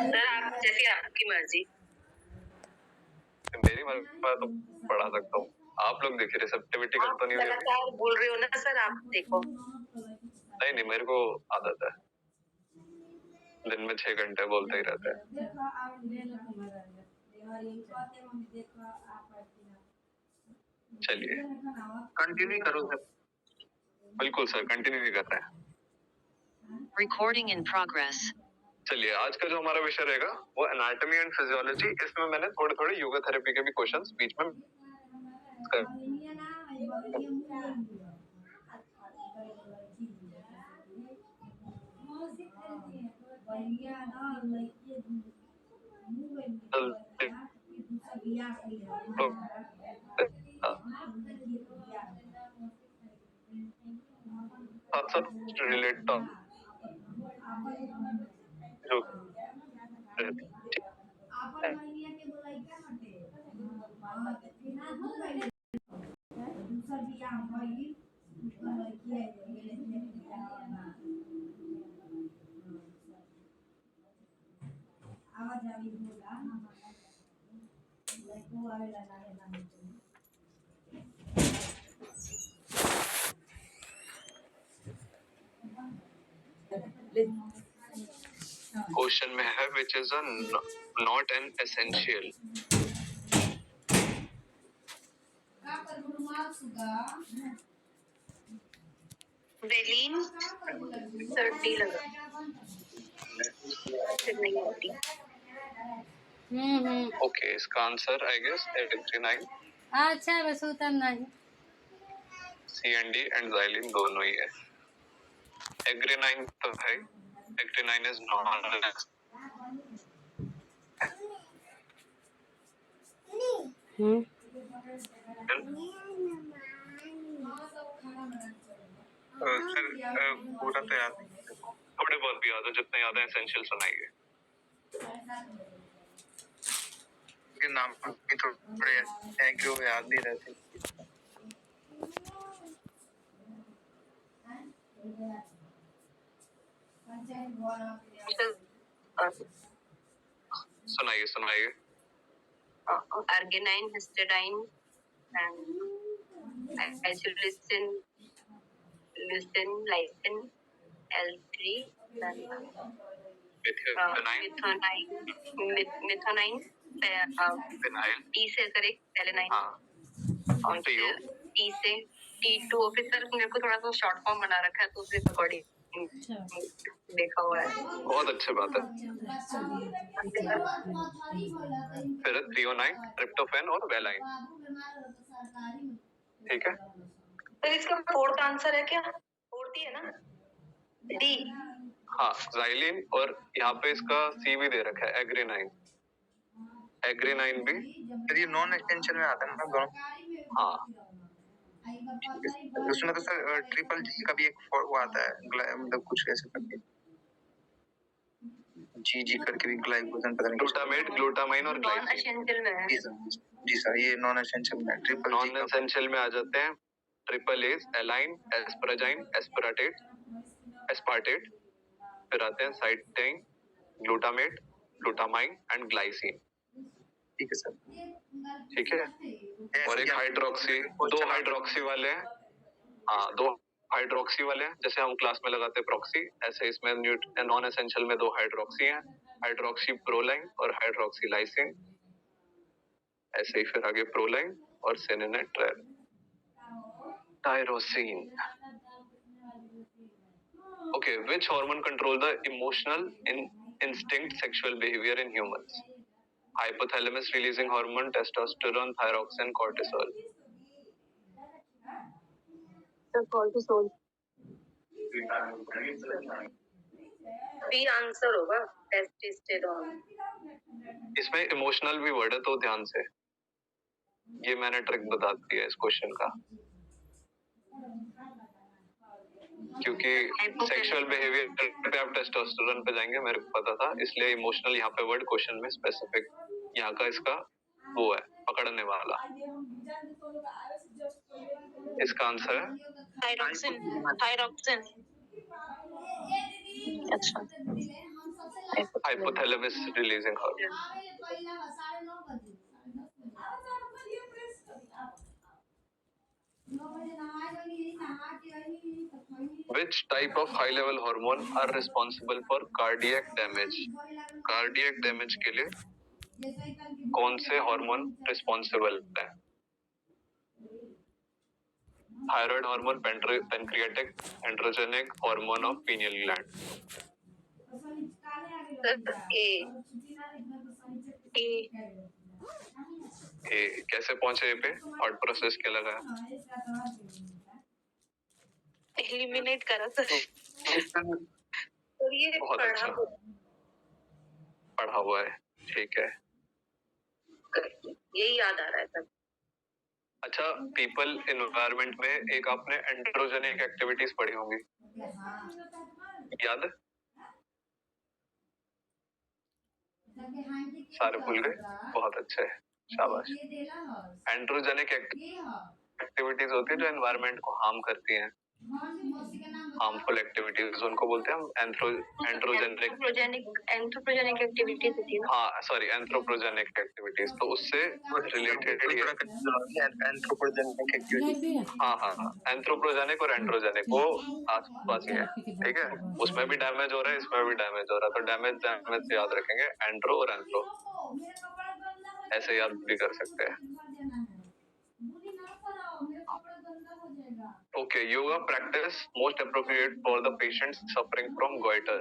Sir आप जैसी आपकी मर्जी। मेरी मर्जी तो पढ़ा सकता हूँ, आप लोग देखिए रिसेप्टिविटी कम तो नहीं हुई? लगातार बोल रहे हो ना सर, आप देखो। नहीं, मेरे को आदत है, दिन में 6 घंटे बोलते ही रहते हैं। चलिए कंटिन्यू करो सर। बिल्कुल सर, कंटिन्यू ही कर रहे हैं। Recording in progress. चलिए आज का जो हमारा विषय रहेगा वो एनाटॉमी एंड फिजियोलॉजी। इसमें मैंने थोड़े थोड़े योगा थेरेपी के भी क्वेश्चंस बीच में रिलेट जो क्वेश्चन में है which is a not an essential. Valine सर्दी लगा फिर नहीं होती। ओके, इसका आंसर आई गेस एग्रीनाइन। अच्छा बस उतना नहीं। CND एंड xylene दोनों ही है। एग्रीनाइन तो है, एग्रीनाइन इज नॉन सर पूरा तो याद नहीं, थोड़े बहुत भी याद है, जितने याद है एसेंशियल सुनाइए। के नाम भी थोड़े हैं कि वो याद नहीं रहते। सुनाइए सुनाइए। Arginine, histidine and isoleucine, leucin, lysine, L3, methionine, phenyl, T से करेक्ट, सेलेनाइन, और T से T2। ऑफिसर मेरे को थोड़ा सा शॉर्ट फॉर्म बना रखा है तो उसके अकॉर्डिंग देखा हुआ है। बहुत अच्छी बात है। फिर थ्रियोनाइन, ट्रिप्टोफैन और वेलाइन। ठीक है, तो इसका फोर्थ आंसर है क्या? फोर्थ ही है ना, डी। हाँ, xylene और यहाँ पे इसका C भी दे रखा है, एग्रीनाइन। एग्रीनाइन भी फिर ये नॉन एसेंशियल में आता है ना दोनों। हाँ, उसमें तो सर ट्रिपल G का भी एक वो आता है, मतलब कुछ ऐसे करके जी करके भी ग्लाइकोजन, पता नहीं ग्लूटामेट, ग्लूटामाइन और नॉन एसेंशियल में है। जी सर, ये नॉन एसेंशियल में, ट्रिपल नॉन एसेंशियल में आ जाते हैं ट्रिपल एज, एलाइन, एस्पराजाइन, एस्पराटेट, एस्पार्टेट, फिर आते हैं साइटाइन, ग्लूटामेट, ग्लूटामाइन एंड ग्लाइसिन। ठीक है सर, ठीक है। और एक हाइड्रोक्सी, दो हाइड्रोक्सी वाले हैं। हाँ, दो हाइड्रोक्सी वाले हैं, जैसे हम क्लास में लगाते हैं प्रॉक्सी, ऐसे इसमें नॉन एसेंशियल में दो हाइड्रोक्सी हैं, हाइड्रोक्सी प्रोलाइन और हाइड्रोक्सी लाइसिन। ऐसे ही फिर आगे प्रोलाइन और सेनेनेट tyrosine. Okay, which hormone control the emotional instinct sexual behavior in humans? Hypothalamus releasing hormone, testosterone, thyroxine, cortisol. So cortisol। B answer होगा, टेस्टोस्टेरोन। इसमें इमोशनल भी वर्ड है तो ध्यान से, ये मैंने ट्रिक बता दी है इस क्वेश्चन का, क्योंकि सेक्सुअल बिहेवियर पे आप टेस्टोस्टेरोन पे जाएंगे, मेरे को पता था, इसलिए इमोशनल यहाँ पे वर्ड क्वेश्चन में स्पेसिफिक यहाँ का इसका वो है पकड़ने वाला। इसका आंसर है थायरॉक्सिन। थायरॉक्सिन। अच्छा, hypothalamus releasing hormone. Which type of high level hormone are responsible for cardiac damage? Cardiac damage के लिए कौन से हार्मोन रिस्पॉन्सिबल है? Thyroid hormone, pancreatic, androgenic, hormone of pineal gland. ए कैसे पहुंचे ए पे? थॉट प्रोसेस क्या लगा? एलिमिनेट करा सर. और ये बहुत अच्छा पढ़ा हुआ है. ठीक है, यही याद आ रहा है सर. अच्छा, पीपल एनवायरनमेंट में एक आपने एंड्रोजेनिक एक्टिविटीज पढ़ी होंगी, याद? सारे भूल गए? बहुत अच्छा है, शाबाश. एंड्रोजेनिक एक्टिविटीज होती है जो एनवायरनमेंट को हार्म करती हैं. हार्मफुल एक्टिविटीज उनको बोलते हैं एंड्रोजेनिक एंथ्रोपोजेनिक एक्टिविटीज. हाँ सॉरी, एंथ्रोपोजेनिक एक्टिविटीज. तो उससे रिलेटेड एंथ्रोपोजेनिक एक्टिविटीज. हाँ, एंथ्रोपोजेनिक और एंड्रोजेनिक वो आसपास ही है. ठीक है, उसमें भी डैमेज हो रहा है, इसमें भी डैमेज हो रहा है. तो डैमेज से याद रखेंगे एंड्रो और एंथ्रो, ऐसे याद भी कर सकते हैं. Okay, yoga practice most appropriate for the patients suffering from goiter.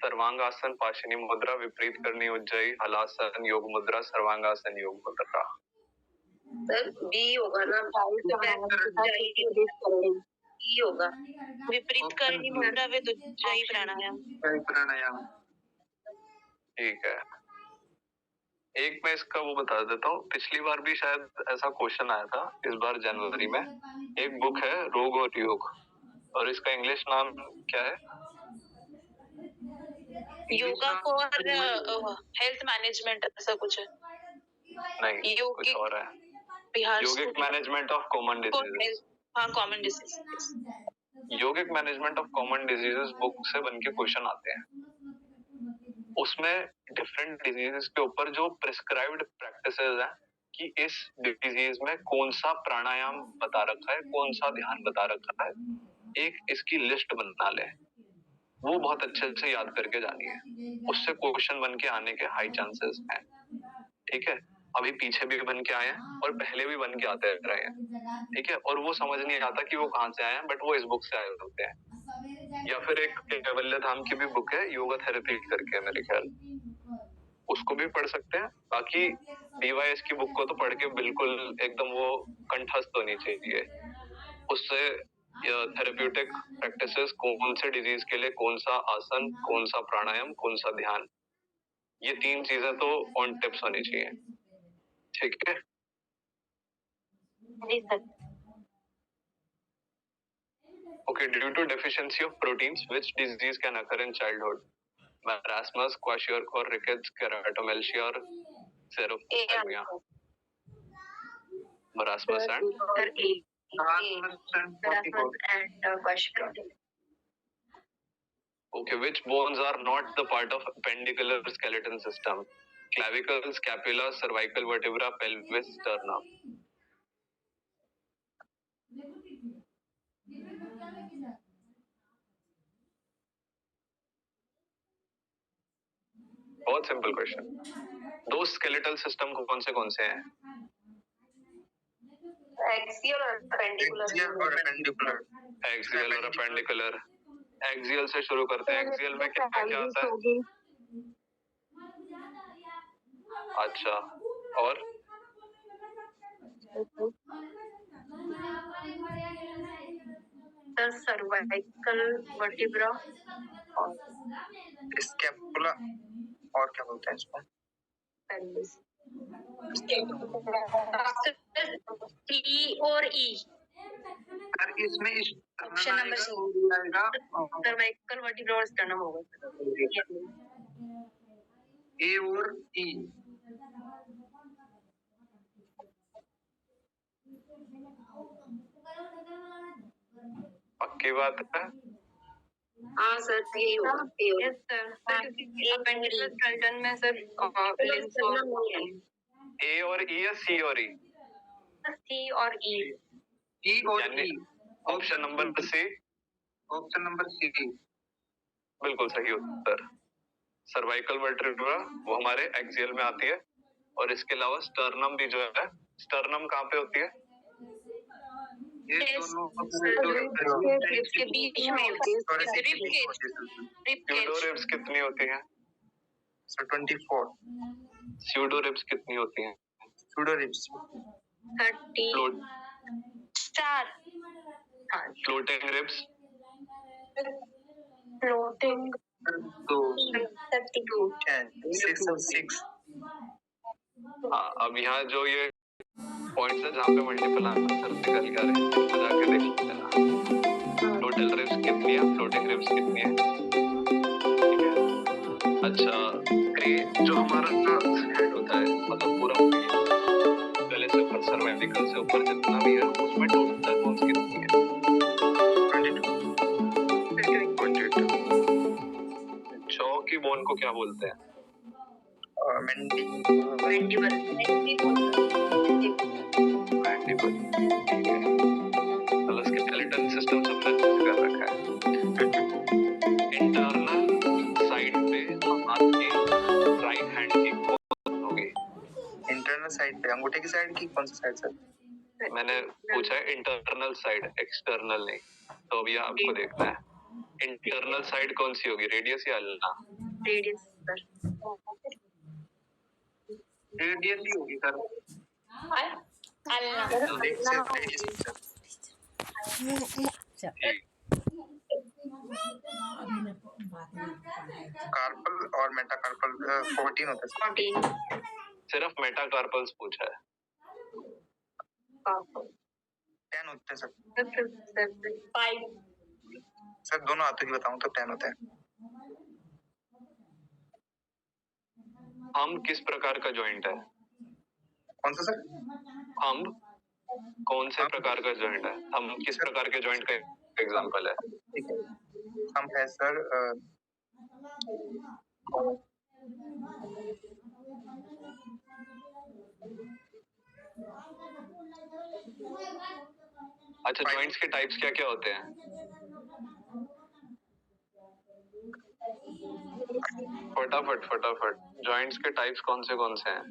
Sarvangasana, पाशिनी मुद्रा, विपरीत करनी उज्जयी, हलासन, योग मुद्रा, सर्वांगासन, योग मुद्रा. सर बी होगा ना? बी होगा. विपरीत करनी मुद्रा वे उज्जयी प्राणायाम. ठीक है, एक मैं इसका वो बता देता हूँ. पिछली बार भी शायद ऐसा क्वेश्चन आया था, इस बार जनवरी में. एक बुक है रोग और योग, और इसका इंग्लिश नाम क्या है? योगा फॉर हेल्थ मैनेजमेंट ऐसा कुछ है. नहीं, कुछ और है. योगिक मैनेजमेंट ऑफ कॉमन डिजीजेस. हाँ, common disease. Yogic management of common diseases book से बन के क्वेश्चन आते हैं. उसमें डिफरेंट डिजीजेस के ऊपर जो प्रिस्क्राइब्ड प्रैक्टिसेस हैं कि इस डिजीज में कौन सा प्राणायाम बता रखा है, कौन सा ध्यान बता रखा है, एक इसकी लिस्ट बना ले. वो बहुत अच्छे से याद करके जानी है. उससे क्वेश्चन बन के आने के हाई चांसेस हैं. ठीक है, अभी पीछे भी बन के आए हैं और पहले भी बन के आते रहे हैं. ठीक है, और वो समझ नहीं आता कि वो कहाँ से आए हैं, बट वो इस बुक से आए होते हैं. या फिर एक कैवल्य धाम की भी बुक है योगा थेरेपी करके, मेरे ख्याल, उसको भी पढ़ सकते हैं. बाकी DYS की बुक को तो पढ़ के बिल्कुल एकदम वो कंठस्थ होनी चाहिए. उससे थेरेप्यूटिक प्रैक्टिसेस, कौन से डिजीज के लिए कौन सा आसन, कौन सा प्राणायाम, कौन सा ध्यान, ये 3 चीजें तो ऑन टिप्स होनी चाहिए. ठीक है, okay. Due to deficiency of proteins, which disease can occur in childhood? Marasmus, kwashiorkor, rickets, keratomelcia, or xerophthalmia. Marasmus and kwashiorkor. Okay, which bones are not the part of appendicular skeleton system? Clavicle, scapula, cervical vertebra, pelvis, sternum. बहुत simple question. दो skeletal system कौन से हैं? Axial और appendicular. Axial और appendicular. Axial से शुरू करते हैं. एक्सियल में क्या क्या आता है? अच्छा, और सर्वाइकल वर्टिब्रा और स्कैपुला, और क्या बोलते हैं इसको? पेल्विस. टी और ई. इसमें ऑप्शन नंबर सर्वाइकल वर्टिब्रा और स्टर्नम होगा. ए और ई. पक्की बात है? हाँ सर, यही होगा। यस सर, क्योंकि अपेंडिकुलर स्केलेटन में सर लिम्स ए और ई या सी और ई? सी और ई। ई और E. Option number C. Option number C बिल्कुल सही उत्तर। सर्वाइकल वर्टेब्रा वो हमारे एक्सियल में आती है, और इसके अलावा स्टर्नम भी जो है, स्टर्नम कहाँ पे होती है? ये दोनों रिब्स के बीच में होती है। स्यूडो रिब्स कितनी होती हैं? 24। स्यूडो रिब्स कितनी होती हैं? Pseudo ribs 30 4। हाँ, फ्लोटिंग रिब्स फ्लोटिंग 32 6। हाँ, अब यहाँ जो ये पॉइंट्स है जहाँ पे मल्टीपल आंसर निकल के आ रहे हैं, इनको जाके देख लेना। टोटल रिब्स कितनी है, फ्लोटिंग रिब्स कितनी है, ठीक है? अच्छा, जो हमारा हेड होता है, मतलब पूरा गले से ऊपर, सर्वाइकल से ऊपर जितना भी है, उसमें टोटल बोन्स कितनी है? 22। जॉ की बोन को क्या बोलते हैं? मैंडिबल। मतलब स्केलेटन सिस्टम सबने कर रखा है। इंटरनल साइड पे हाथ की राइट हैंड की कौन होगी? इंटरनल साइड पे अंगूठे की साइड की कौन सी साइड सर? मैंने पूछा है इंटरनल साइड, एक्सटर्नल नहीं। तो अभी आपको देखना है इंटरनल साइड कौन सी होगी, रेडियस या अल्ना? Radius sir. रेडियस ही होगी सर। अल्ना। कार्पल और मेटाकार्पल 14 होता है। 14। सिर्फ मेटाकार्पल्स पूछा है। 10 होते हैं सर। 5। सर दोनों हाथों की बताऊं तो 10 होता है। हम किस प्रकार का जॉइंट है? कौन सा सर? हम कौन से प्रकार का जॉइंट है? हम किस प्रकार के जॉइंट का एग्जांपल है? हम है सर अच्छा, जॉइंट्स के टाइप्स क्या क्या होते हैं? फटाफट जॉइंट्स के टाइप्स कौन से हैं?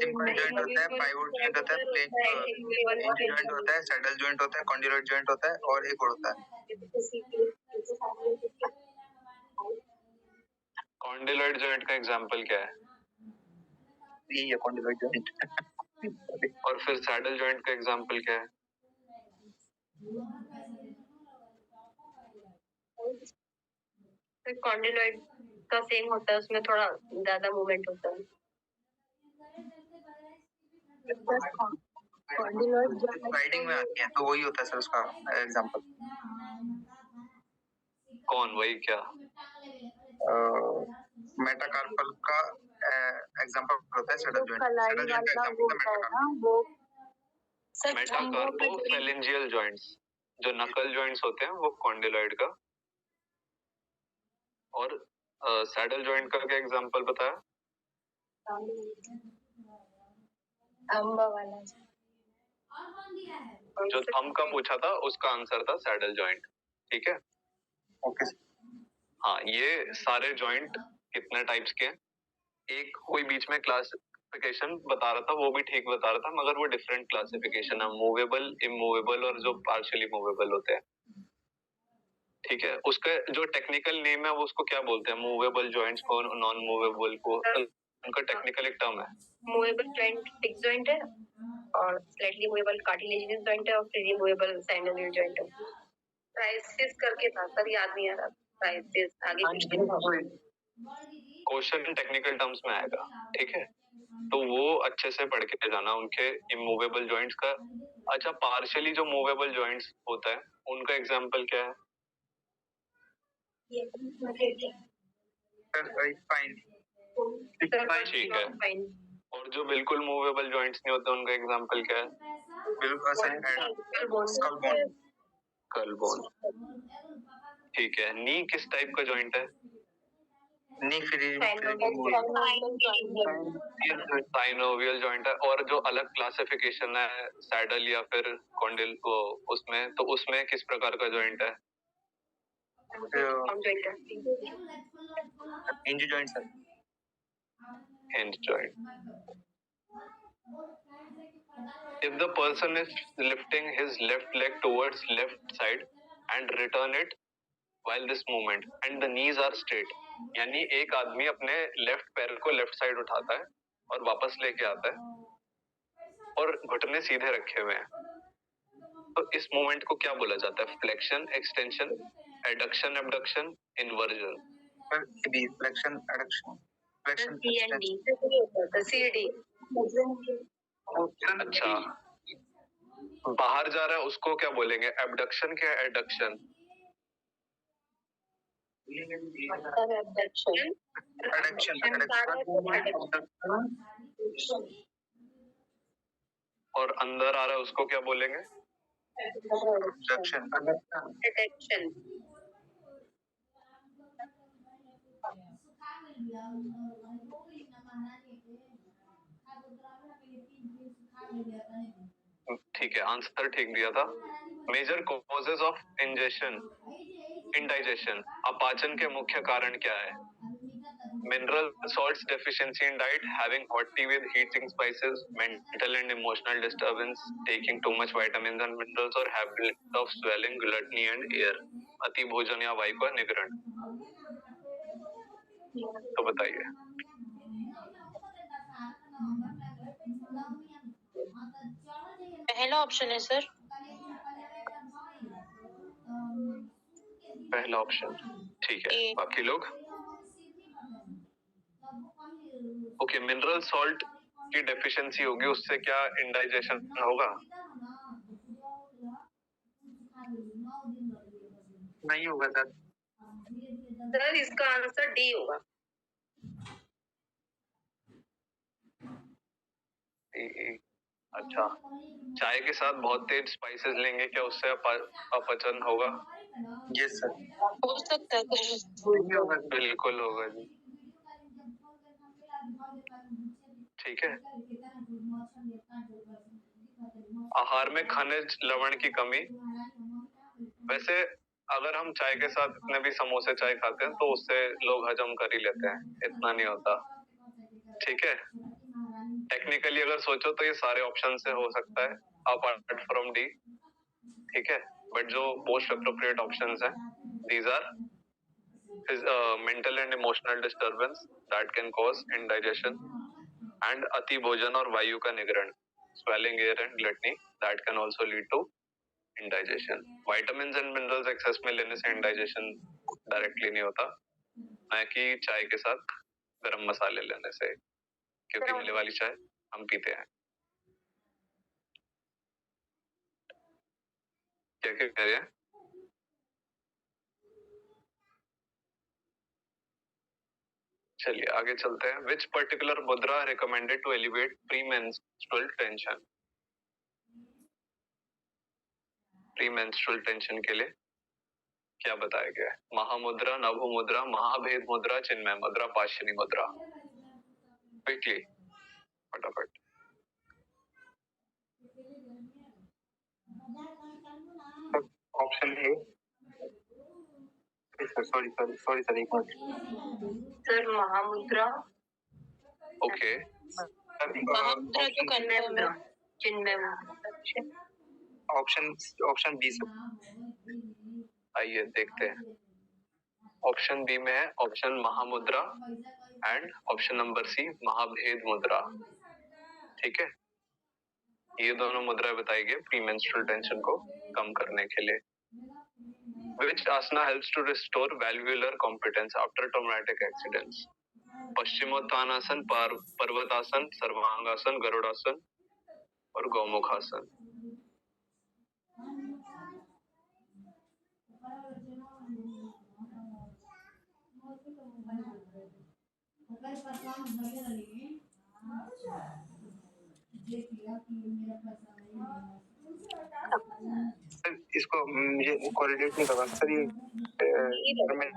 सिंपल जॉइंट होता है, पाइवोट जॉइंट होता है, प्लेन जॉइंट होता है, सैडल जॉइंट होता है, कॉन्ड्यूलर जॉइंट होता है, और एक और होता है। कॉन्ड्यूलर जॉइंट का एग्जांपल क्या है? यही है कॉन्ड्यूलर जॉइंट। और फिर सैडल जॉइंट का एग्जांपल क्या है? कॉन्डिलॉइड का सेम होता है, उसमें थोड़ा ज्यादा मूवमेंट होता है। राइडिंग में आती है तो वही होता है सर उसका एग्जांपल। कौन वही क्या? मेटाकार्पल का एग्जांपल होता है सैडल जॉइंट। सैडल जॉइंट का एग्जांपल है मेटाकार्पोफेरेंजियल जॉइंट्स। जो नकल जॉइंट्स होते हैं वो कॉन्डिलॉइड का, और सैडल जॉइंट का क्या एग्जांपल बताया? जो थंब का पूछा था उसका आंसर था सैडल जॉइंट। ठीक है, ओके। हाँ, ये सारे जॉइंट कितने टाइप्स के हैं? एक कोई बीच में क्लासिफिकेशन बता रहा था, वो भी ठीक बता रहा था, मगर वो डिफरेंट क्लासिफिकेशन है, मूवेबल, इमूवेबल और जो पार्शियली मूवेबल होते हैं। ठीक है, उसका जो टेक्निकल नेम है वो उसको क्या बोलते हैं? मूवेबल जॉइंट्स को, नॉन मूवेबल को, उनका टेक्निकल एक टर्म है। मूवेबल जॉइंट फिक्स जॉइंट है, और स्लाइटली मूवेबल कार्टिलेजिनस जॉइंट है, और फ्रीली मूवेबल साइनोवियल जॉइंट है। ट्राइसिस करके था सर, याद नहीं आ रहा। ट्राइसिस आगे क्वेश्चन टेक्निकल टर्म्स में आएगा। ठीक है, तो वो अच्छे से पढ़ के जाना उनके इमूवेबल जॉइंट्स का। अच्छा, पार्शियली जो मूवेबल जॉइंट्स होता है उनका एग्जांपल क्या है? ठीक है, और जो बिल्कुल मूवेबल जॉइंट्स नहीं होते उनका एग्जांपल क्या है? बिल्कुल कलबोन, ठीक है। नी किस टाइप का जॉइंट है? नी फ्री साइनोवियल जॉइंट है। और जो अलग क्लासिफिकेशन है सैडल या फिर कॉन्डिल को, उसमें तो उसमें किस प्रकार का जॉइंट है? Hinge joint sir. Hinge joint. If the person is lifting his left leg towards left side and return it while this movement and the knees are straight, यानी एक आदमी अपने लेफ्ट पैर को लेफ्ट साइड उठाता है और वापस लेके आता है और घुटने सीधे रखे हुए हैं, तो इस मूवमेंट को क्या बोला जाता है? Flexion, extension, adduction, abduction, inversion. Flexion, adduction, flexion, CD. अच्छा, बाहर जा रहा है उसको क्या बोलेंगे? एबडक्शन क्या एडक्शन? और अंदर आ रहा है उसको क्या बोलेंगे? एडक्शन। ठीक है, आंसर ठीक दिया था। मेजर कॉजेज ऑफ इंडाइजेशन, अपाचन के मुख्य कारण क्या है? Mineral salts deficiency in diet, having hot tea with heating spices, mental and emotional disturbance, taking too much vitamins and minerals और habit of swelling, gluttony and air, अति भोजन या वायु का निग्रहण। तो बताइए। पहला ऑप्शन है सर। पहला ऑप्शन ठीक है। बाकी लोग? ओके, मिनरल सॉल्ट की डेफिशिएंसी होगी, उससे क्या इंडाइजेशन होगा? नहीं होगा सर। सर इसका आंसर डी होगा। अच्छा, चाय के साथ बहुत तेज स्पाइसेस लेंगे, क्या उससे अपचन होगा? Yes sir. हो सकता है। बिल्कुल होगा जी। ठीक है। आहार में खनिज लवण की कमी, वैसे अगर हम चाय के साथ इतने भी समोसे चाय खाते हैं तो उससे लोग हजम कर ही लेते हैं, इतना नहीं होता। ठीक है, टेक्निकली अगर सोचो तो ये सारे ऑप्शन से हो सकता है अपार्ट फ्रॉम डी। ठीक है, बट जो मोस्ट अप्रोप्रिएट ऑप्शंस हैं, these are mental and emotional disturbance that can cause indigestion, and अति भोजन और वायु का निग्रहण, swelling, air and gluttony that can also lead to indigestion. Vitamins and minerals excess में लेने से इंडाइजेशन डायरेक्टली नहीं होता, ना कि चाय के साथ गरम मसाले लेने से, क्योंकि मिले वाली चाय हम पीते हैं। क्या कह रहे हैं? चलिए आगे चलते हैं। Which particular mudra recommended to elevate premenstrual tension? Premenstrual tension के लिए क्या बताया गया है? महामुद्रा, नभु मुद्रा, महाभेद मुद्रा, चिन्मय मुद्रा, पाशनी मुद्रा। क्विकली, फटाफट। ऑप्शन ए सॉरी सर, एक मिनट सर महामुद्रा। ओके, महामुद्रा तो कन्फर्म है। चिन्मय। Option B sir. आइए देखते हैं। ऑप्शन बी में है ऑप्शन महामुद्रा एंड ऑप्शन नंबर सी महाभेद मुद्रा। ठीक है, ये दोनों मुद्रा बताई गई प्रीमेंस्ट्रुअल टेंशन को कम करने के लिए। Which asana helps to restore valvular competence after traumatic accidents? Paschimottanasana, पर्वतासन, सर्वांगासन, गरुड़ासन और गौमुखासन। इसको मुझे कोरिलेट नहीं करवा सर ये मैं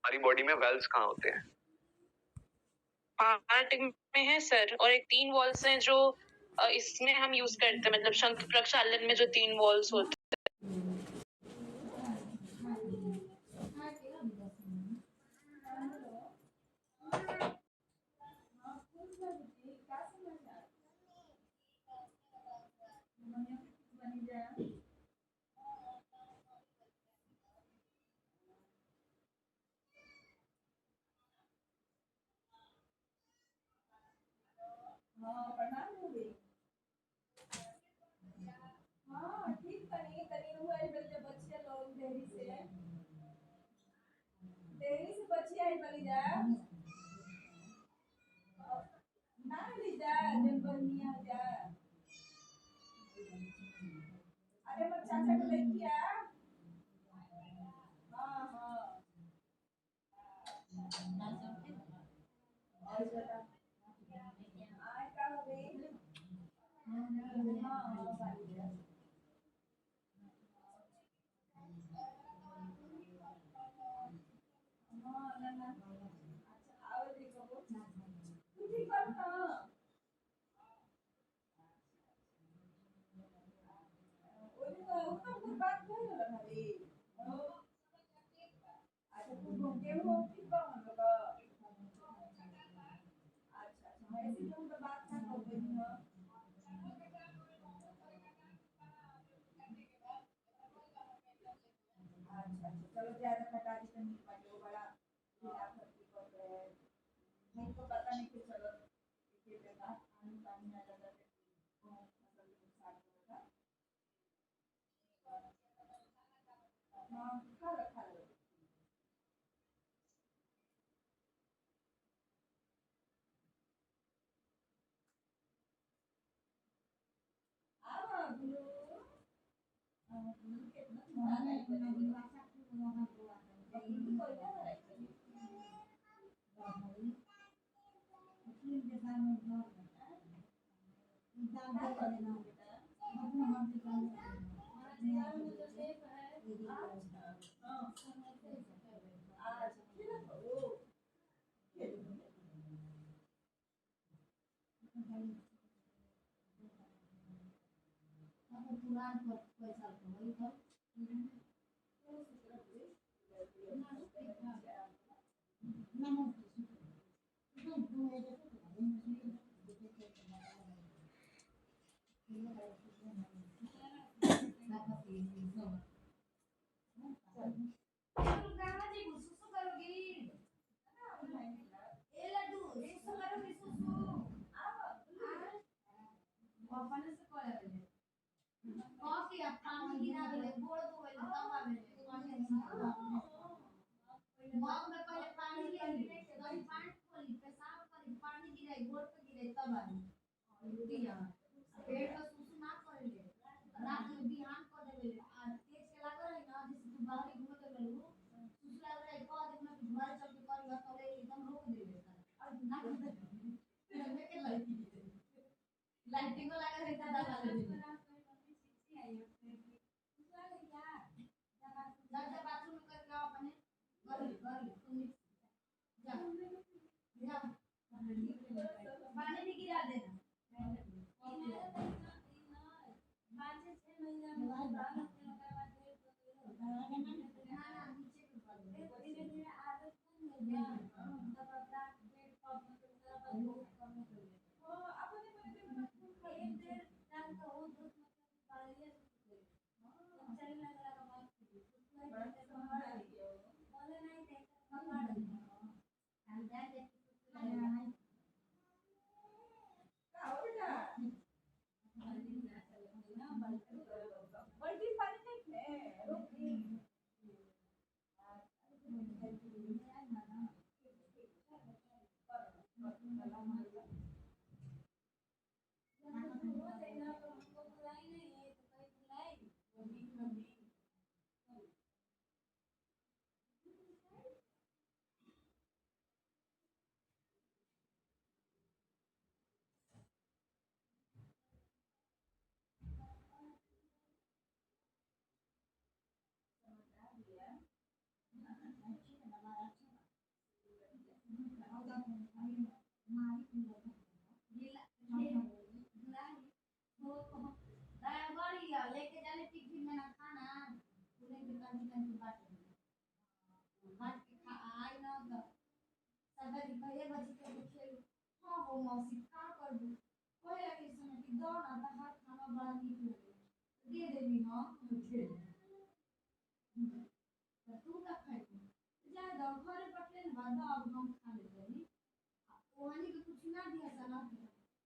हमारी बॉडी में वेल्व्स कहाँ होते हैं? हार्ट में है सर, और एक 3 वॉल्स हैं जो इसमें हम यूज करते हैं, मतलब शंख प्रक्षालन में जो 3 वॉल्स होते तनी तनी बात बात के खा आई ना तो सदर कहे बच्चे के खेल हां हो मौसी का कर दू कोई लगे समय कि दो ना तो हाथ खाना बड़ा नीक लगे दे देबी हां खेल तो तू का खाई जा दो घरे पटले न बाद अब हम खा ले रही ओहनी के कुछ ना दिया सना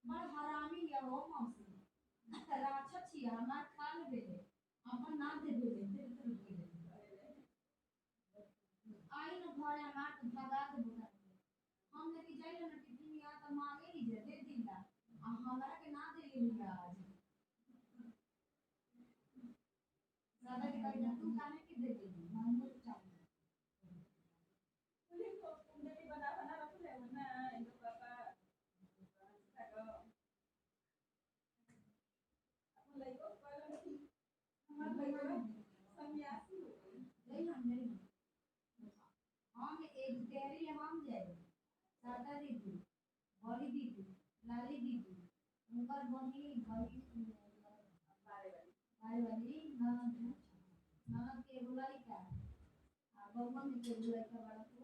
बड़ हरामी या हो मौसी राक्षा छिया हमार खा ले अपन ना दे दे आई न घरे हमार के भगा दे बुझा हम लेके जाइले न टिफिन या त मांगे ही जे दे दिला आ हमरा के ना दे लिया आज ज्यादा के कहीं तू काहे के दे दे हम चाहिए पुलिस को कुंडली बना बना रख ले ना इनको पापा अपन लइको कहलन कि हमार लइको सन्यासी हो गई नहीं हम एक डेरी हम जाए सादा दीदी बड़ी दीदी लाली दीदी उनकर बनी बड़ी बारे वाली ना के बुलाई का आ बबुआ में के बुलाई का बड़ा को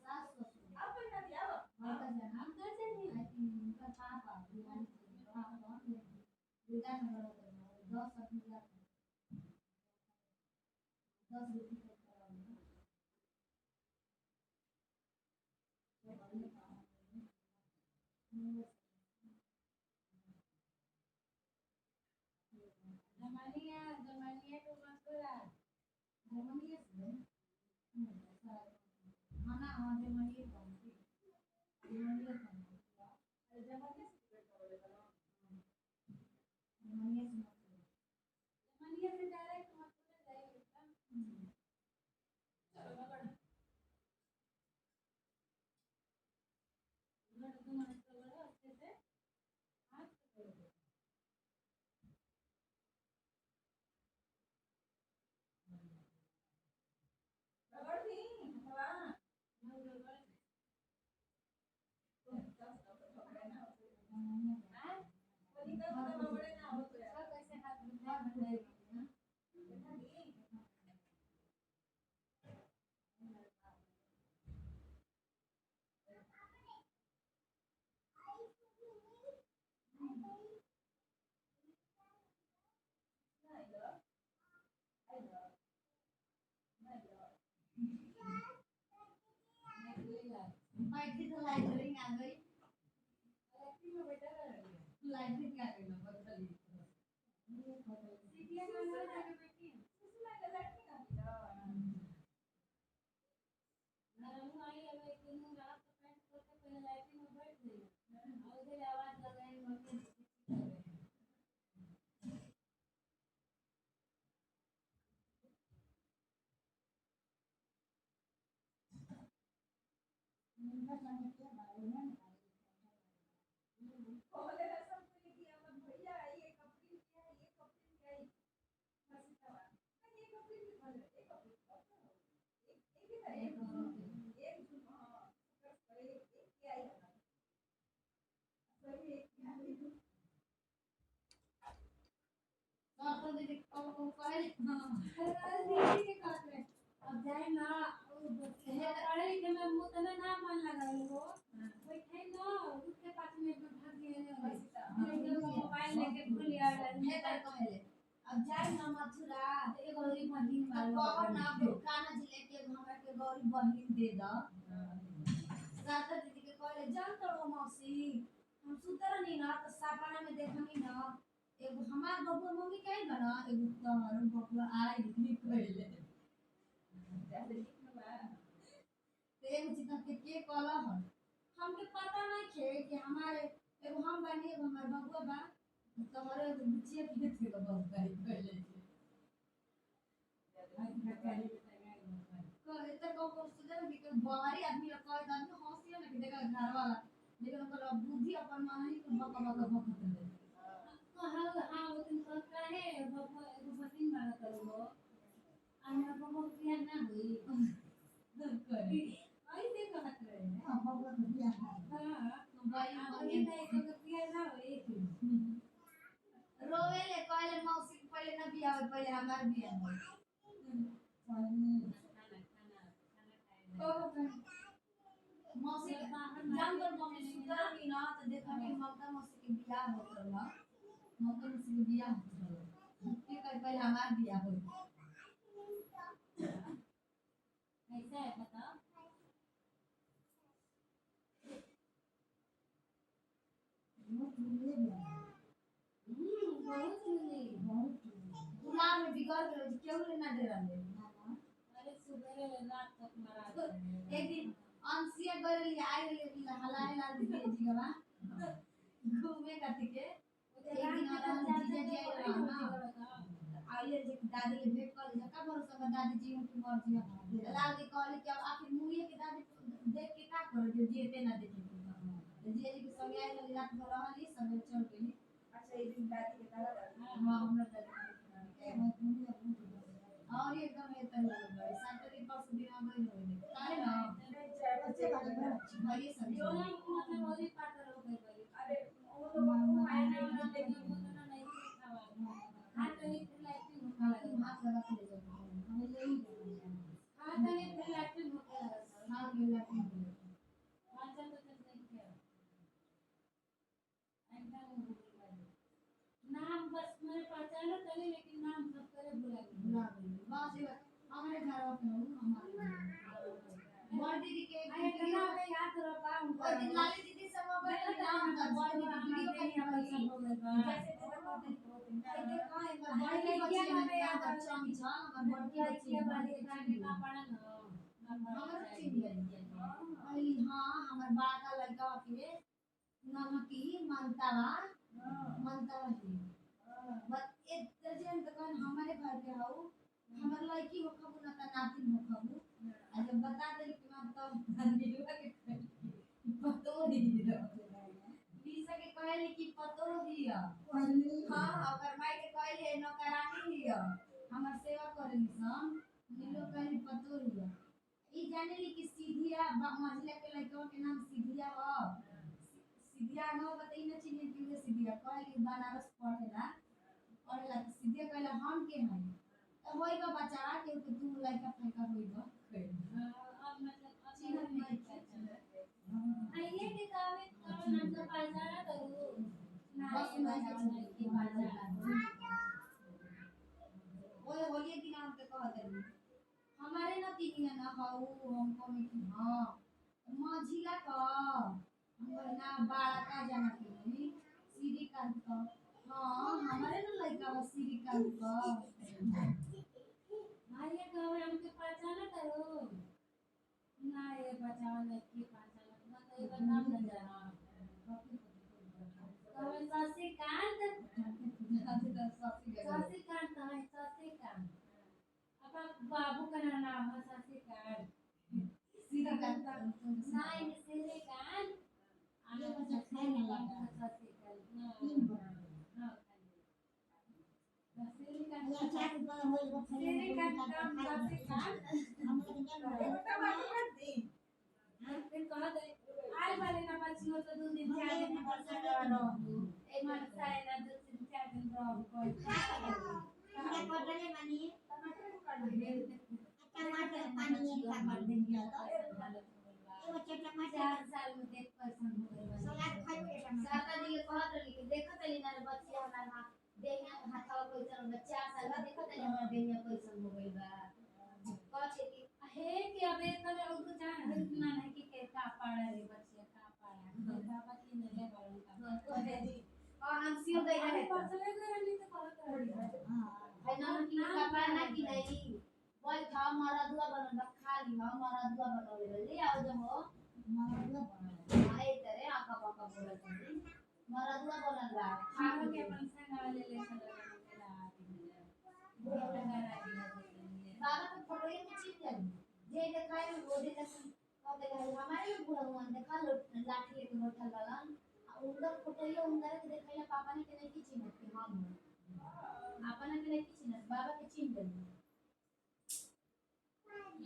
सास ससुर अब ना दिया माता जान हम कर से नहीं आई उनका पापा बुलाई पापा बेटा नंबर 10 आदमी का 10 रुपए जमानिया तो मस्कुरा जमानिया से खाना हाँ जमानिया कम जमानिया कम अरे जमानिया से बोले ना जमानिया से जमानिया से डायरेक्ट मस्कुरा जाएगा चलो बड़ा उधर तो मस्कुरा अच्छे से हाथ से करो रगड़ दी हवा ना रगड़ तो सब पकड़े ना हां वो निकल तो रगड़े ना हो तो कैसे हाथ में बढ़ाएगी ना देखा दी बैठी तो लाइटरिंग आ गई इलेक्ट्रिक में बैठा रहा लाइटरिंग आ गई नंबर चली सीटियां में अंदर जाके बैठी उसमें लाइटरिंग आ गई ना हम आई अब एक दिन रात को पैंट करके पहले लाइटरिंग में बैठ गई और उधर आवाज लगाई मम्मी उनका जाने के बारे में बोले सब कुछ किया मत भैया ये कपड़ी क्या ये कपड़ी क्या बस इतना ये कपड़ी की बोले एक कपड़ी एक ही तरह एक हां बस एक क्या है सही एक क्या है तो दीदी को कहे हां दीदी के काट ले अब जाए ना अरे के मैं मुंह तने ना मन लगा लो बैठे ना उसके पास में भाग गए मोबाइल लेके भूल गया है तर कहले अब जाए ना मथुरा एगो गौरी बहिन वाला ना काना जिले के हमरा के गौरी बहिन दे द राधा दीदी के कहले जान तो मौसी हम सुतर नहीं ना तो सपना में देखनी ना एगो हमार बबुआ मम्मी कहे बना एगो तोहर बबुआ आई दिखनी कहले तेल चिकन के कहला हन हमके पता नहीं थे कि हमारे एगो हम बनी एगो हमार बबुआ बा तोहरे बुचिए के थे बबुआ कहले कहले तो को सुधर भी के बाहरी आदमी कह दन हंसियो ना कि देखा घर वाला लेकिन ओकर बुद्धि अपन मानी के बक बक बक दे हां हां वो दिन कहता है बबुआ एगो बहिन बना करो आना बबुआ किया ना हुई करे आई से कहत रहे हां बबुआ बिया हां भाई मम्मी नहीं तो किया ना हुई रोवे ले कहले मौसी पहले ना बिया पहले हमार बिया मौसी जान कर मम्मी सुतर भी ना तो देखा कि ममता मौसी के बियाह होत रहला ममता मौसी के बियाह होत रहला के कर पहले हमार बियाह होई कैसे है पता बहुत गुलाब में बिगड़ गए क्यों लेना दे रहे अरे सुबह रात तक मरा एक दिन अंसिया गरली आई रही हलाए ला दी जीवा घूमे कति के एक दिन और जीजा जी आई रहा ना आइए जे दादी के भेंट कर जा का भरोसा का दादी जी की मर्जी है लाल के कहली कि अब आखिर मुंह के दादी देख के का कर जो जीते ना देखे जीजा जी के संग आई रही रात भर रहली सब चल गई अच्छा एक दिन दादी के कहा हां हमरा दादी और एकदम ये तरह लग रहा है सैटरडे परसों दिन आ गई होने काहे ना बच्चे वाले भाई सब जो ना मतलब और ही पाटर हो गई भाई अरे वो तो आया नहीं लेकिन वो तो नहीं खावा हां तो ये लाइटिंग होने लगा हाथ लगा के ले जाओ हमें ले ही हां तो ये लाइटिंग होने लगा हां ये लाइटिंग हां चल तो नहीं किया एकदम नाम बस मेरे पहचाना चले लेकिन नाम सब करे भुला गई बस ये हमारे घर पे हमारे बड़ दीदी के वीडियो में याद रखा उनको दिन लाली दीदी सब बैठ नाम का बड़ दीदी वीडियो में सब हो गए जैसे देखो एक बार बड़ की बच्ची में याद अच्छा मिचा हमार बड़ की बच्ची वाली खाने का पड़ा ना हमर चिन गई हां हमार बड़ा का लड़का के नमकी मनतावा मनतावा थी बस एक दर्जन दुकान हमारे घर के हाउ हमर लड़की हो खबू ना त नाती हो खबू आ जब बता दे कि मैं तब धनिया के पतो ही लीसा के कहले कि पतो ही हां अगर माई के कहले नौकरानी ही हमर सेवा करेली सन नीलो कहले पतो ही ई जाने ली कि सीधिया मझिला के लड़का के नाम सीधिया हो सीधिया न बताई न चिन्ह कि सीधिया कहले बनारस पढ़ेला और ला सीधे कहला हम के हैं तो होई बा बच्चा के तू लइका फैका होई बा अब मतलब चिन्ह नहीं आइए के कावे कौन हम तो पाजारा करू बस नहीं के पाजारा ओए होलिए दिन हम के कह दे हमारे ना तीन ना हाउ हमको में कि हां माझिला का हम ना बाड़ा का जाना के सीधी कांत का हां हमारे ना लड़का वो सीरी काल का भाई ये कहो हमके पहचाना करो ना ये पहचान की पहचान मत ये नाम न जाना कहो शशिकांत शशिकांत है शशिकांत अब बाबू का नाम है शशिकांत श्रीकांत नहीं श्रीकांत आगे बच्चा खाने लगा शशिकांत देनिया हाथा पैसा बच्चा साल का देखत है हमरा देनिया पैसा हो गई बा कछे कि हे कि अब एक कले उनको जान इतना नहीं कि का पाड़ा रे बच्चे का पाड़ा बाबा की नहीं बालन का कहे दी और हम सियो गई रहे परसले गई नहीं तो करत रही हां है ना कि का पाड़ा की नहीं बोल था हमारा दुआ बनल खाली हमारा दुआ बनल ले आओ जब हो हमारा दुआ बनल आए तेरे आका पाका बोलत है मरदुआ बनल बा खाना के अपन संग वाले ले चल बाबा को फोटो में चीज जानी जे देखाए वो दे कहते हैं हमारे भी बुढ़ा हुआ देखा लाठी लेके बैठल वाला उधर फोटो ये उधर के देखाइला पापा ने के नहीं की चिन्ह के हम अपन के नहीं की चिन्ह बाबा के चिन्ह देनी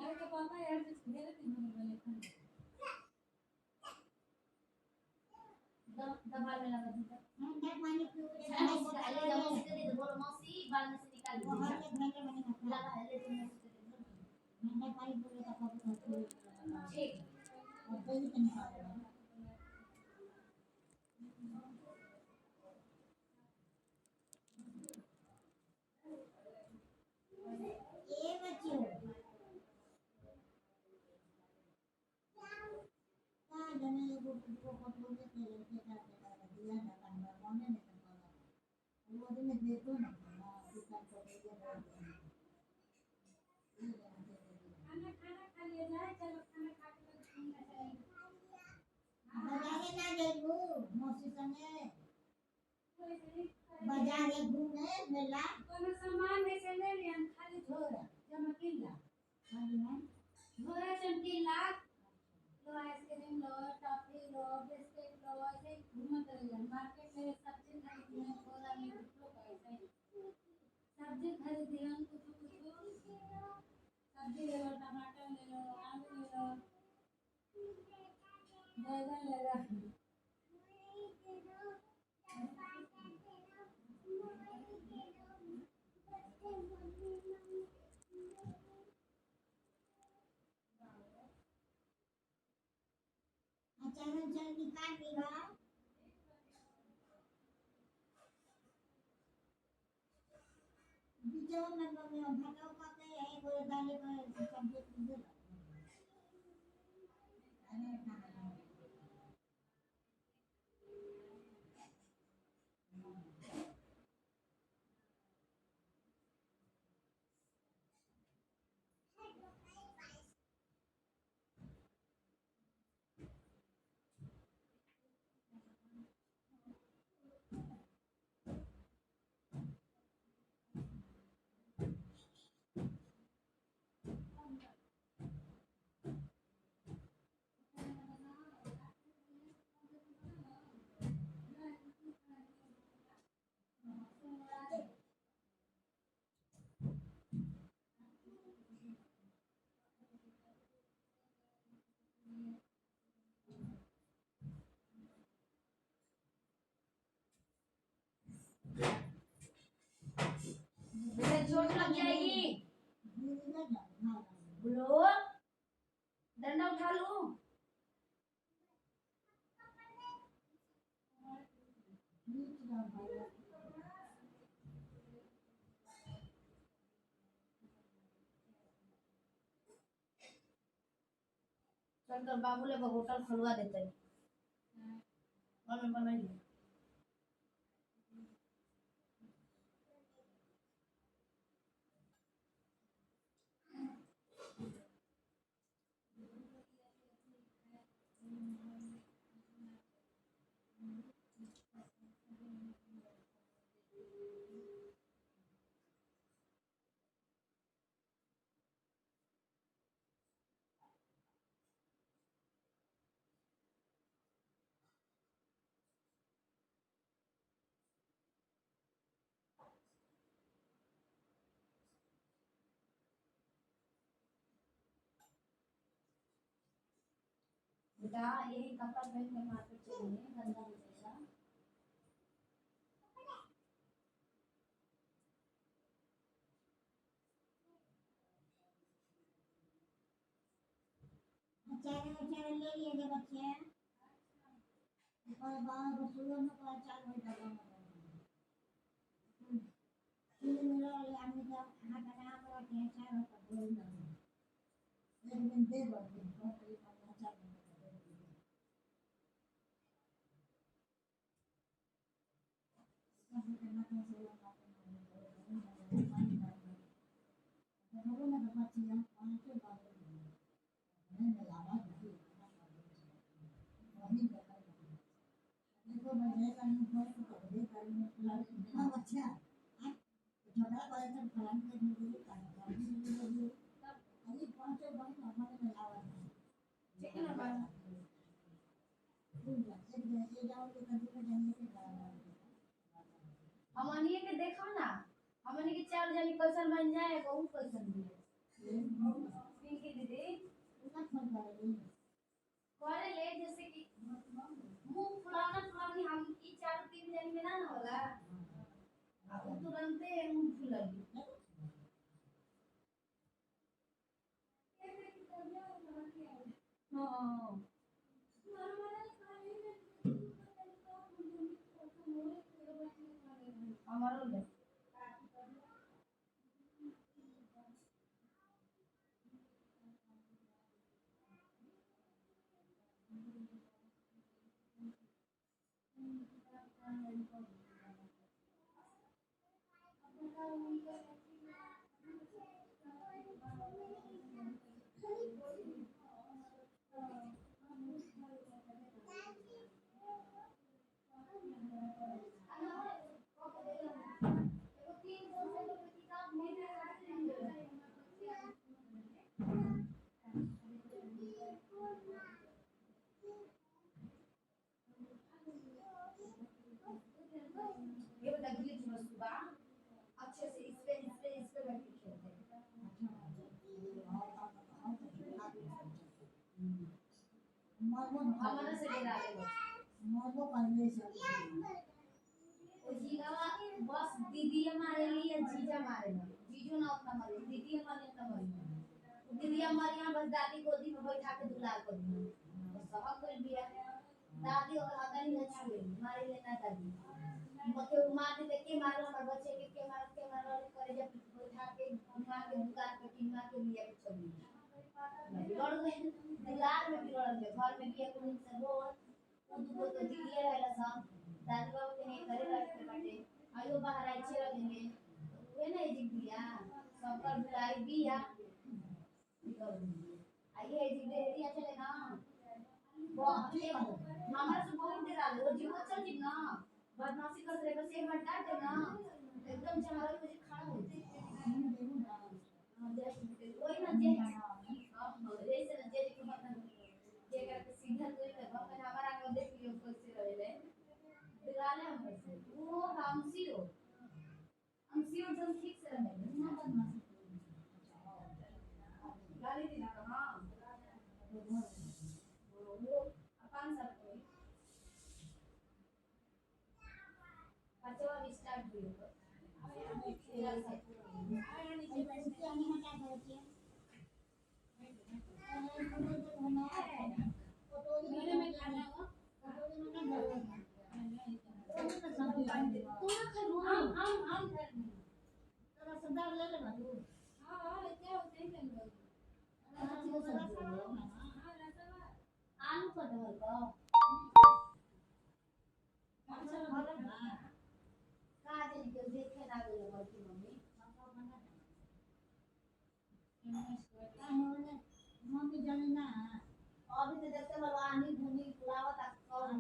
यार के पापा यार कुछ घेरे दिन बोले खान दबाल में लगा दीजिए हम देख मानी निकाल ले जाओ सीधे बोलो मौसी बाल में से निकाल दीजिए लगा है ले खाना खाना खा लिया जाए, चलो खाना खा के बस घूमने चलेंगे। बाजारे ना जेबू मौसी संगे बाजारे घूमे मेला कोनो सामान में से ले लियन, खाली झोरा चमकीला खाली ना झोरा चमकीला लो, आइसक्रीम लो, टॉफी लो, बिस्किट लो, ऐसे ही घूमत रहियन। मार्केट में सब चीज खरीदियन, झोरा में कुछ पैसे सब्जी खरीदियन, कुछ सब्जी ले लो, टमाटर ले लो, आलू ले लो, बैगन ले लो। अचार उचार निकाल ली बा। बीजो में भागो का के है कोई डाले को सब्जी दे दो। अरे खाना मेरे चोट लग जाएगी। बोलो, डंडा उठा लूं। चल बाबू ले होटल खुलवा देते हैं। मन बनाइए। बेटा यही कपड़ा पहन के मार्केट चलेंगे, गंदा हो जाएगा। अचार ले लिए थे बच्चे और बाहर बसुओं में को अचार हो जाएगा। मिलो यानी कि हाथ बना कर के अचार हो तो बोल दो एक दिन दे दो तो अचार हमनिए के देखो ना, हमनिए के चार जनी कैसन बन जाए, बहुत कैसन भी पिंकी दीदी करे ले जैसे कि मुंह फुलावनी हम ई चार तीन जनी में ना होला, अब तुरंते मुंह फुलगी। हाँ हमारो ले ये बता गिलीच मस्तुबा अच्छे से इस पे बैठ के खेलते हैं। हमारा से ले रहा है वो जीगा बस दीदी हमारे लिए जीजा मारे जीजू ना उतना मारे दीदी हमारे उतना मारे दीदी हमारे यहाँ बस दादी गोदी में बैठा के दुलार कर दी तो सबक कर दिया दादी और अगर नहीं छुए मारे लेना दादी मके मार दे के मारो हमारे बच्चे के मार करे जब बैठा के मार के दुकान पे टीमा के लिए छोड़ी लड़ गए दुलार में भी लड़ गए घर में भी एक दिन से रोज उनको तो दिए रहला सब दादी बाबू के नहीं करे रखते बाटे आयो बाहर आई छे रखेंगे वे नहीं जिग दिया सबकर बुलाई बिया आइए जिग दे दिया चले ना वो हमारे से बहुत देर आ वो जीव चल जी ना बदमाशी कर रहे बस एक बार डांट दे ना एकदम चारों बजे खड़ा होते वही ना जे जैसे ना जे के मतलब जे करके सीधा कोई कर हमारा को देख लियो कैसे रहेले दिलाले हमसे वो हमसियो एकदम ठीक से रहे ना बदमाशी गाली देना कहां वो अपन सब कोई बच्चा भी स्टार्ट हुई मेरे में खाना हो आलू कटहल का काजे के देखे ना गए बल्कि मम्मी मम्मी जाने ना अभी तो देखते वाला आनी भूनी पुलावा तक और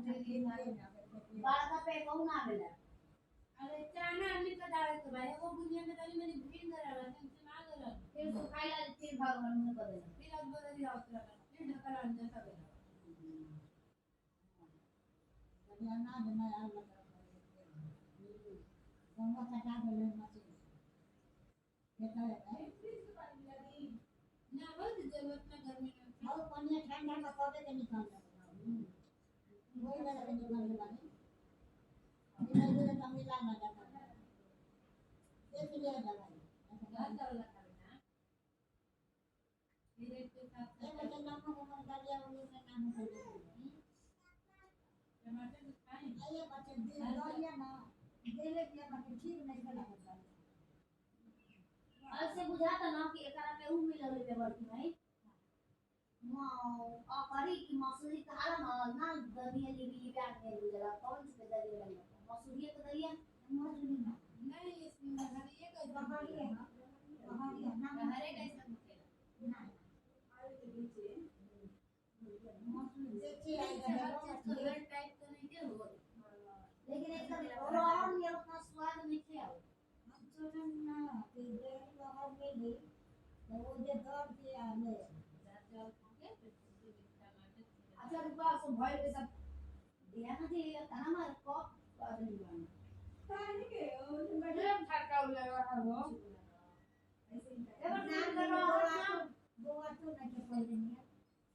बाल का पे कहू ना आवेला अरे चाना आदमी का दावे तो भाई वो दुनिया में तनी मनी भीड़ करा टेंशन आ गया फिर तो खाइला फिर भगवान मुंह कर देना फिर अब बदल दिया उतरा फिर ढकल अंदर सब ना देना यार गंगा कटा बोले मत देखा है ना हो जरूरत ना घर में और पानी ठंडा का कबे के निकाल वही वाला के निकाल वाली इधर तो मिला ना जाता देख लिया दवाई घर वाला करना फिर एक साथ ये बच्चा नाम को मन कर लिया वो में नाम कर दिया टमाटर खाएं ये बच्चा दे दिया ना दे ले दिया बच्चा ठीक नहीं कर सकता ऐसे बुझाता ना कि एकरा पे उ मिलल है बड़की भाई आ करी कि मसूरी कहाला ना दरिया ले भी बैठ में गुजरा कौन से दरिया लगा मसूरी के दरिया मसूरी ना नहीं इसमें हर ये का पहाड़ी है ना हरे कैसा होखेला ना आलू के नीचे मसूरी देखिए हर चीज को रेड टाइप तो नहीं के हो लेकिन एकदम और ये उतना स्वाद नहीं थे अब तो ना कि देख लो हर में भी तो वो जे दर्द किया है अच्छा रुपा सो भय के सब दिया ना जी तना मार को आदमी बन पानी के ओ मैडम ठका लगा हो ऐसे ही एबर नाम करो गोवा तो ना के कोई नहीं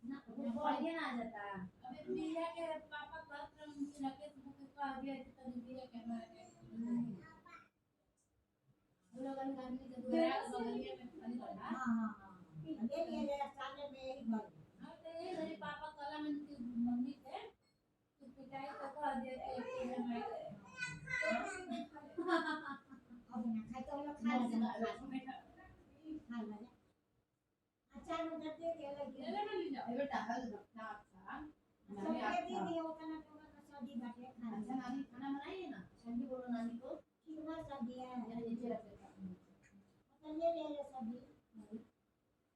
ना वो बढ़िया ना जाता अबे मीरा के पापा पत्र में राकेश बुक का दिया तो मीरा के मारे लोगन गाने के द्वारा बगलिया में खड़ी रहा हां ले लिए साले में यही भर हां तो ये मेरे पापा कला में की मम्मी थे तो पिटाई को कह दिया कि ये मैं अब ना खाए तो लोग खा ले खा ले अच्छा में करते के लगे ले ले लीजिए ये बेटा हल ना अच्छा सब के दी दियो kana तो का शादी बाटे खा अच्छा नानी खाना बनाइए ना ये रख लेता हूँ मतलब ले ले ले सभी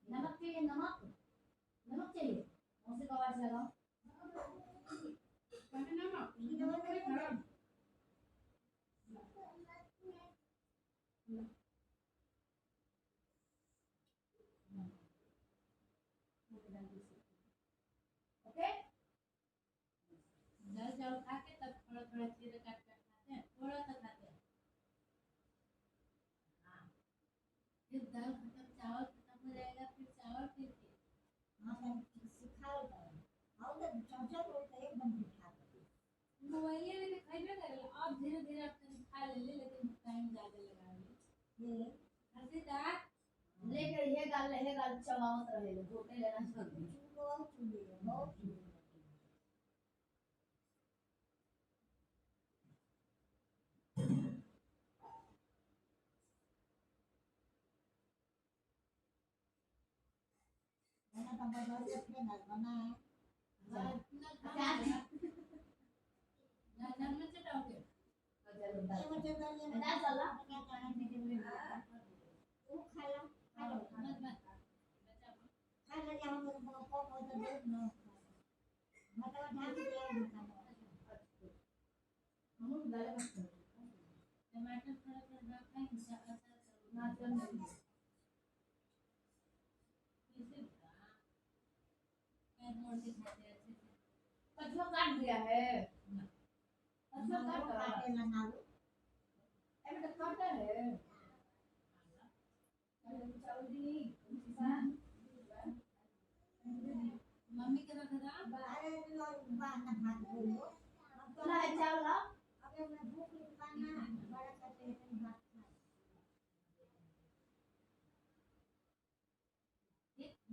नमक चाहिए नमक नमक चाहिए कौन से कवार से लगाओ नमक ओके दाल चावल खा के तब थोड़ा थोड़ा चीज़ काट कर खाते हैं, थोड़ा सा खाते हैं। हाँ, फिर दाल खत्म, चावल खत्म हो जाएगा, फिर चावल फिर हाँ तो सिखा होता है और तो चमचा तो एकदम सिखा मोबाइल लेके खाइबे करेला। अब धीरे धीरे आप खा ले लेकिन टाइम ज़्यादा लगाएंगे। ये हंसी दांत लेकर ये गाल चबावत रहे घोटे लेना छोड़ बहुत चुली है बहुत चुली मैंने तो बदल अपने घर बना है घर में चटाओगे ये मुझे दलिया में दाल चला क्या खाने में ले वो खा लो मत मत खा लो यहाँ पर को तो दे ना मतलब ढाक दिया दुकान हम दाल मत टमाटर थोड़ा थोड़ा खाएंगे अच्छा ना चल पैर मोड़ के खाते अच्छे से। कछुआ काट दिया है कछुआ काटे ना ना ऐसे तो काटा है चौधरी मम्मी के रख दा अरे लोग बात ना भाग बोलो अब ला चावल अबे मैं भूख पाना बड़ा करते हैं भात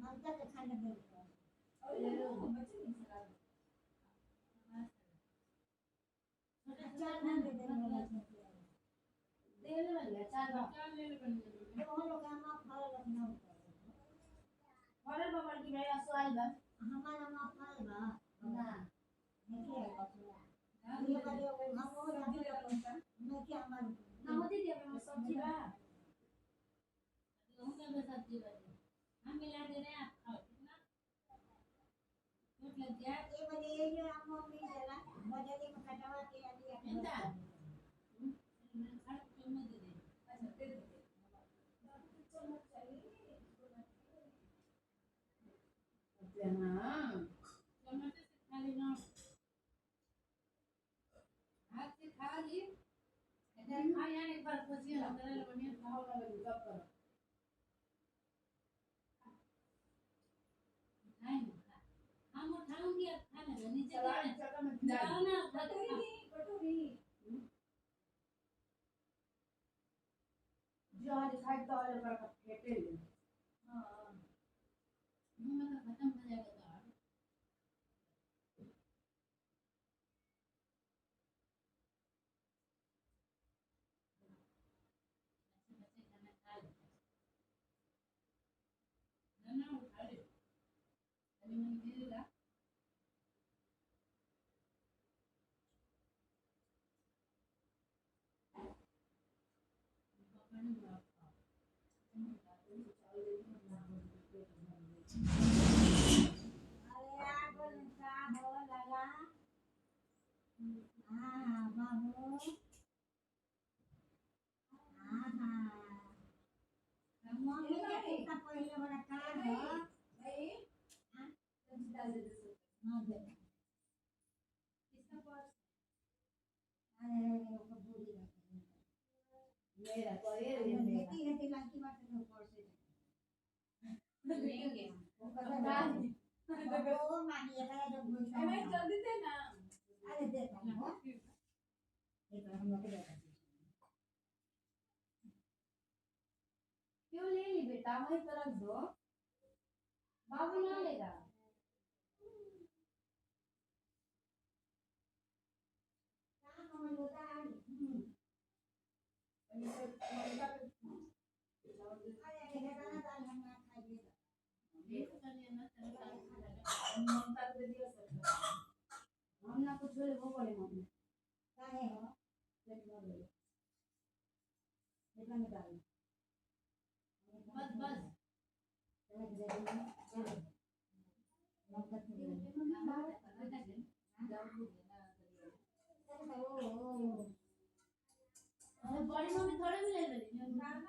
ममता के खाने में और ले लो बच्चे नहीं सला चार नाम दे देंगे दे ले वाला चार ले ले बन गया। ये वो लोग हम फल रखना फल बाबा की मेरा सवाल बा हमारा मां फल बा ना देखिए ये वाले हम वो सब्जी मैं क्या हमारा ना होती थी हमें सब्जी बा गेहूं का भी सब्जी बनी हम मिला दे रहे हैं आप खाओ कितना चोट लग गया ये वाले ये जो हम मम्मी जला बजले में कटवा के आदि चिंता खड़ चम्मच दे दे अच्छा दे दे चम्मच चाहिए हाँ चम्मच से खा लेना हाथ से खा ली इधर खा यार एक बार कोशिश अंदर ले बनिए खाओ ना कब करो खाएंगे हम उठाऊंगी अब खाना नीचे चला गिरा चला में जाओ ना कटोरी जो आज खाई तो वाले पर फेंटे ले हां मुंह में तो खत्म हो जाएगा दाल बच्चे बच्चे खाना खा लेते हैं ना उठा ले अभी मन गिरेगा पकड़ने में आपका अरे आग का हो लगा हां बाबू हां मम्मी के का पहले बड़ा का है भाई हां सब्जी डाल दे दो हां दे किसका पास अरे वो पूरी मेरा तो ये लेती है तिलकी बात तो ऊपर से लेंगे वो कदा वो मानिए का जो भूसा मैं जल्दी दे ना अरे देखो हो एक हम लोग देखा क्यों ले ली बेटा वही तरफ दो बाबू ना लेगा कहां कमल होता है अरे ये गाना दाल हम ना खाइएगा देख कर लेना चलो ममता दे दियो सर हम ना कुछ बोले वो बोले मम्मी काहे हो लेट बोले लेट बस बस बड़ी मम्मी थोड़े भी ले लेली बाबू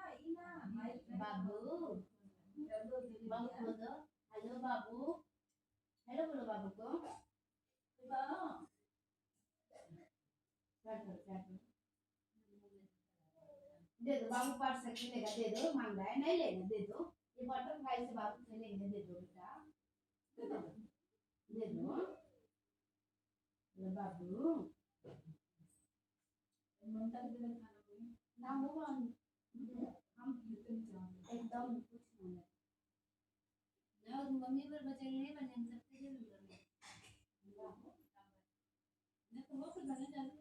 बाबू बोलो हेलो बाबू हेलो बोलो बाबू को दे दो बाबू पार्ट से खेलेगा दे दो मांग रहा है नहीं लेना दे दो ये बटरफ्लाई से बाबू खेलेंगे दे दो बेटा दे दो हेलो बाबू ना होगा हम एकदम कुछ नहीं ना मम्मी पर बचे नहीं बने सबसे जरूर करने ना तो वो कुछ बने चालू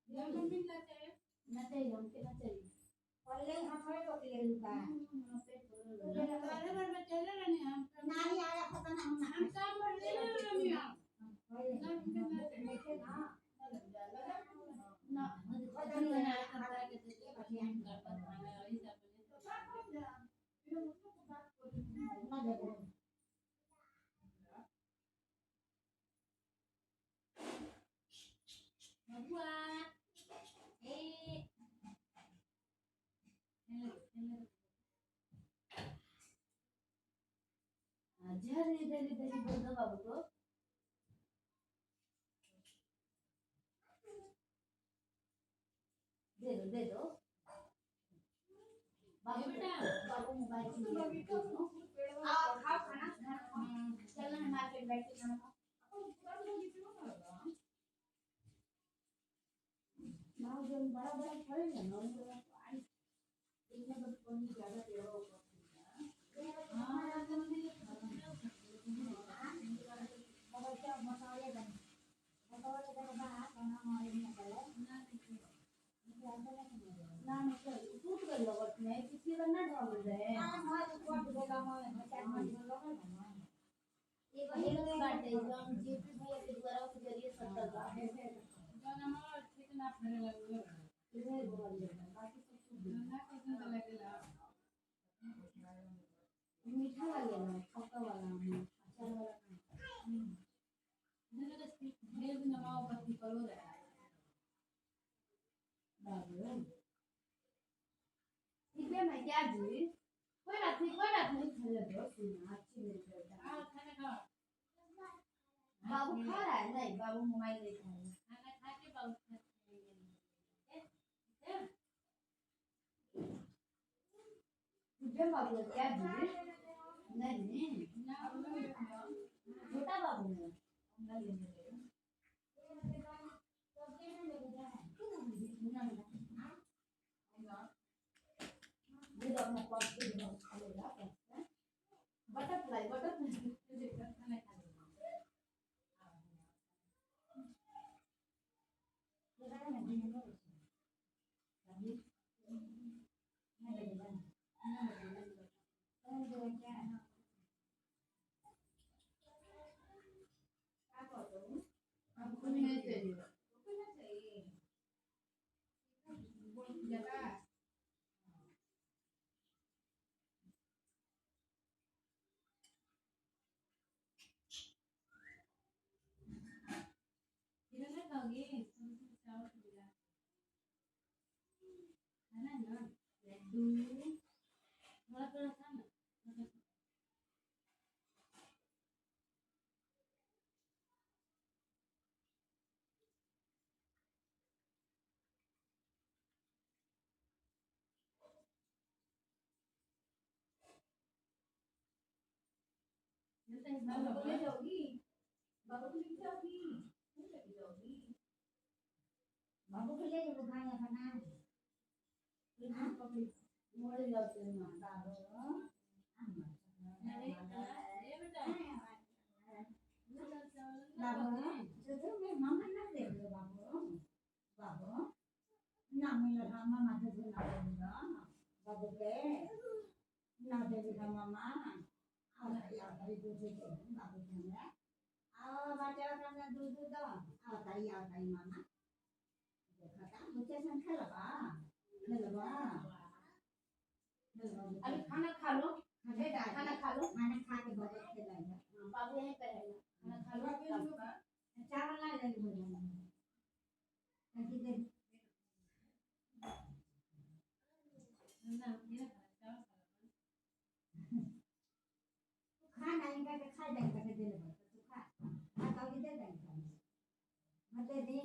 ये मम्मी ना चाहिए हम के ना चाहिए पहले हमारे को ले लूंगा अरे बार में चले रहने हम नहीं आया पता ना हम काम कर ले रहे हैं ना मुझे ना करता है कि हम कर पाते हैं ऐसा ना देखो बबुआ ए जल्दी जल्दी जल्दी बोल दो बाबू को दे दो बाबू बेटा बाबू मोबाइल आओ खाओ खाना चलो ना मार्केट बैठ के खाना खाओ ना जो बड़ा बड़ा खड़ेगा ना उनको आई इतना बस कोई ज्यादा टेढ़ा होगा हां क्या मसाले बन मसाले का बात खाना हमारे में पड़े ना मतलब टूट गई लगत में किसी का ना ढल रहे हां हां तो टूट गया मैं चार मिनट लगा ना ये वही बात है जो जीपी भैया के द्वारा के जरिए सत्ता का जो हमारा ठीक ना फरे लगे इधर बोल बाकी सब कुछ ना कैसे लगेला मीठा लगेला पक्का वाला अचार वाला इधर का ढेर दिन नवाओ पत्ती करो रहा बाबू इधर मैं क्या जी कोई बात नहीं खेल दो सुना अच्छी मेरी बेटा आओ खाना खाओ बाबू खा रहा है नहीं बाबू मोबाइल देख रहा है खाना खा के बाबू इधर बाबू क्या जी नहीं छोटा बाबू है ये तो अपना पास के दिन चलेगा बटरफ्लाई खाना खा खाओगे खाना ना लड्डू थोड़ा थोड़ा खाना बाबू को ले जाओगी बाबू को ले जाओगी बाबू को ले जाओ खाना खाना मोड़े जाते हैं बाबू बाबू जो मैं मामा ना दे दो बाबू बाबू ना मिला मामा दे दो ना बाबू के ना दे दो मामा आता ही दूध दे बाबू के आओ बच्चा का दूध दो आता ही मामा देखा था मुझे संख्या लगा अभी खाना खा लो बेटा, खाना खा लो, खाना खा के बगल से लाइए। बाबू यहीं पे रहेगा, खाना खा लो। चावल ला ले बोलिए कैसी दे खाना इनका के खा जाए करके दे ले तू खा ना कभी दे देंगे मत दे दे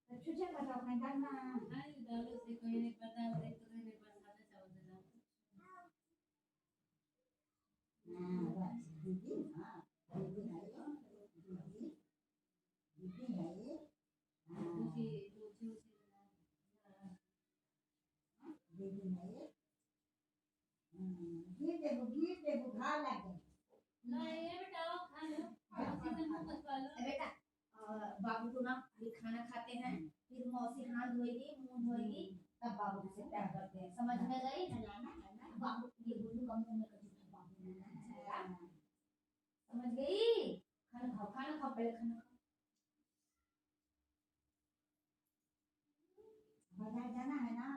तो छुछे बताओ खाई करना दालों से कोई नहीं पता होता तो कोई नहीं पता सादा चावल दे दो। हां बस दीदी हां दीदी है दीदी दीदी है दूसरी दूसरी दीदी है गीत देखो खा लगे ना ये बेटा खा लो उसी से मुंह कसवा लो। बेटा बाबू को ना अभी खाना खाते हैं फिर मौसी हाथ धोएगी मुंह धोएगी तब बाबू से प्यार करते हैं, समझ में गई है ना बाबू ये बोलू कम से कम बाबू समझ गई। खाना खाओ पहले खाना खाओ। बाजार जाना है ना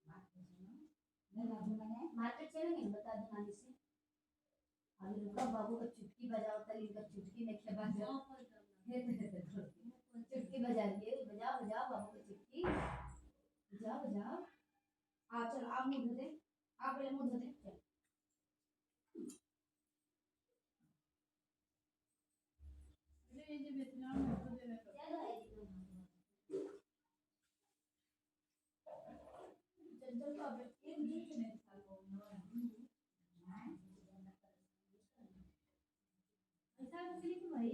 बात तो सुनो मैं बाबू मैंने मार्केट चलेंगे बता दो नानी से अभी रुका बाबू का चुटकी बजाओ तली का चुटकी में खेबा जाओ चुटकी बजाइए बजाओ बजाओ बाबू की चुटकी बजाओ बजाओ आ चलो आप मुंह धो दे आप पहले मुंह धो दे चलो ये जो बेचना है वो दे दे। चलो चल तो अब एक मिनट में साल को ऐसा क्लिक भाई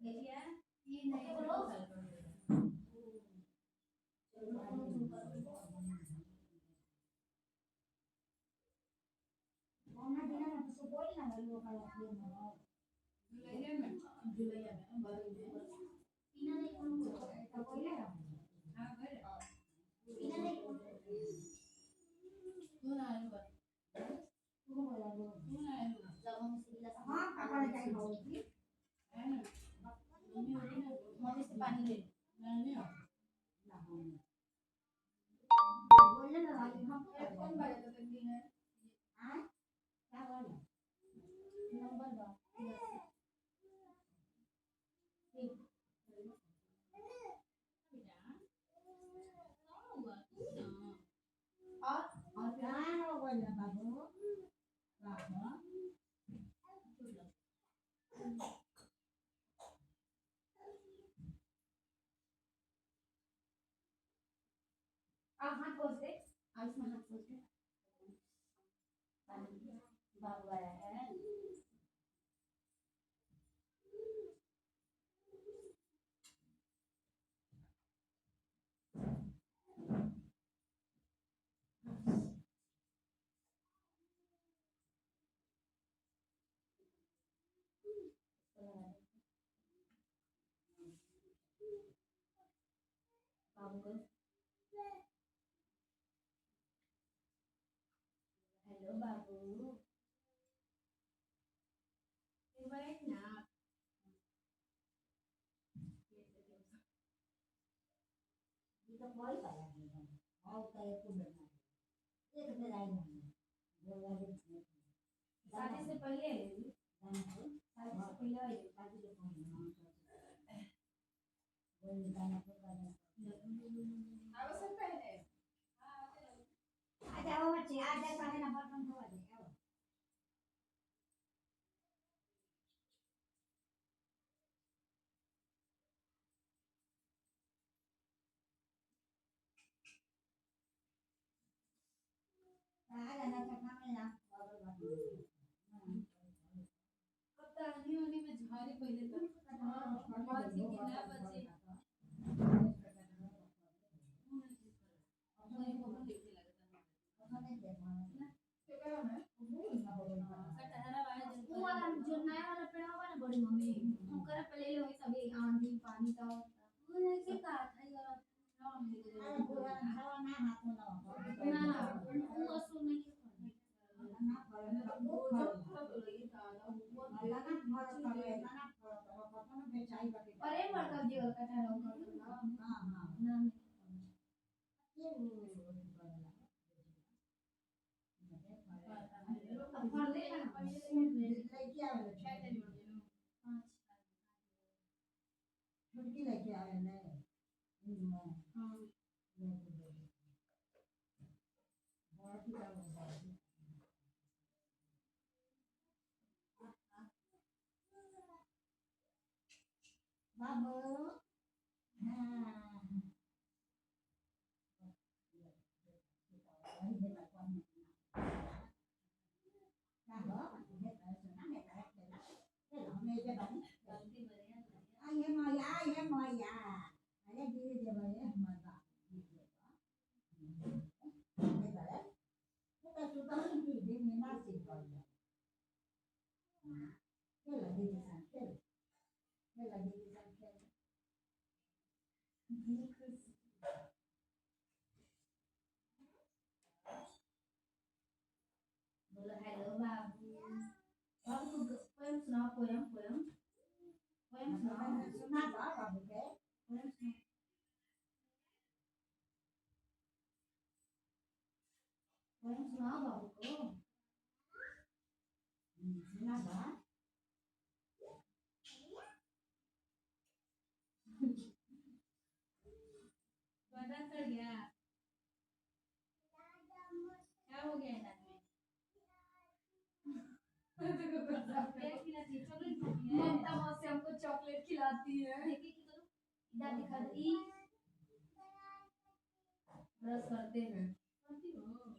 ये क्या ये नहीं बोलो मम्मा दिना ना तो बोल ना लोग का जुलाई में बारी में पीना नहीं कौन तो बोल रहा हां घर पीना नहीं तू ना आलू बस तू बोला वो तू ना आलू जब हम सिला हां पापा ने चाहिए होगी है ना मम्मी होगी ना मम्मी से पानी ले नहीं ना बोलने ना वाली हम कौन बात करती है हां क्या बोल नंबर दो ठीक और क्या हो बोला बाबू बाबू आप हाथ पोंछ दे इसमें हाथ पोंछ दे बाबू आया है बाबू को हेलो बाबू एक बार एक ना ये तो कोई पाया नहीं और कहे को बैठा एक तो लाई नहीं वो वाले शादी से पहले शादी से पहले आई शादी के पहले बोल गाना तो गाना आवश्यक है आ जाओ बच्चे आ जाओ सारे ना बर्तन धोवा दे आओ आ जाना चखना में ना बगल बात अब तो आनी होनी में झाड़ी पहले तक बहुत सी दिन ना बचे अपने को लेके लगता है कटहरा वाला वो वाला जो नया वाला पेड़ होगा ना बड़ी मम्मी ओकरा पे ले लो सभी आंधी पानी का वो नहीं के का था यार ना हम लेके अरे पूरा हवा ना हाथ में ना ना वो असुर नहीं के ना फल वो अरे मरकब जी का कटहरा होगा हां हां ना अब फल देखा ना लेके आवे छुटकी लेके आवे ले हां बहुत ही बाबू हाँ बोलो हेलो बाबू बाबू को पोएम सुनाओ पोएम पोएम पोएम सुनाओ सुना बाबू के पोएम सुनाओ पोएम सुनाओ बाबू को सुना बा बता चढ़ गया क्या हो गया दांत में चॉकलेट खिलाती है चॉकलेट खाती है ममता मौसी हमको चॉकलेट खिलाती है देखिए कि करो इधर दिखा दो ई ब्रश करते हैं करती हो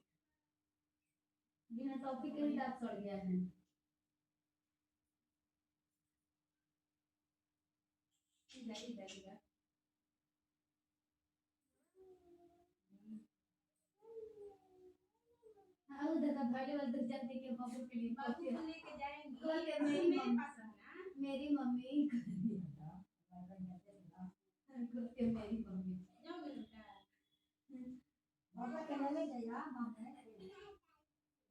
बिना टॉफी के ही दांत सड़ गया है इधर इधर इधर हाँ उधर का भाई वाले तक जाते के बाबू के लिए बाबू को लेके जाएंगी कल के मेरे मेरी मम्मी पास आना मेरी मम्मी कल के मेरी मम्मी जाओ बेटा बाबा के ले जाइए मामा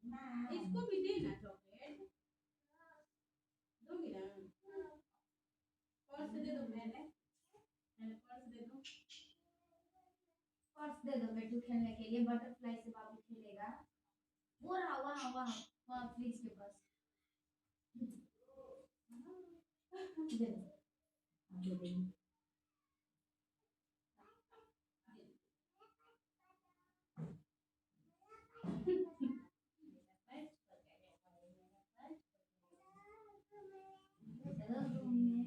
ना इसको भी देना चॉकलेट दोगी ना पर्स दे दो पहले पहले पर्स दे दो पर्स दे दो बेटू खेलने के लिए बटरफ्लाई से बाबू खेलेगा वो रहा वहाँ वहाँ वहाँ फ्रिज के पास दे दो अब दे देंगे चलो रूम में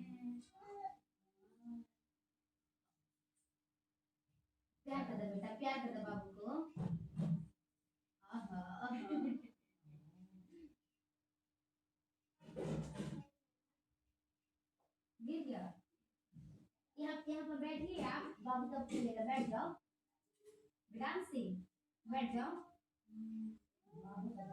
प्यार कर दे बेटा प्यार कर दे बाबू को आहा गिर गया यहाँ पर बैठिए आप बाबू तब खेलेगा बैठ जाओ विरांशी बैठ जाओ बाबू का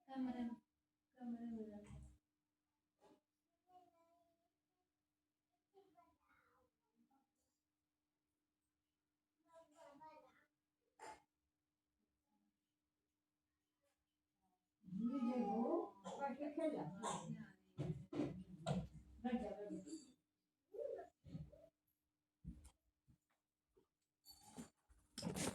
कमरे कमरे में रखो ये देखो बैठ के खेला बैठ जाओ बैठ जाओ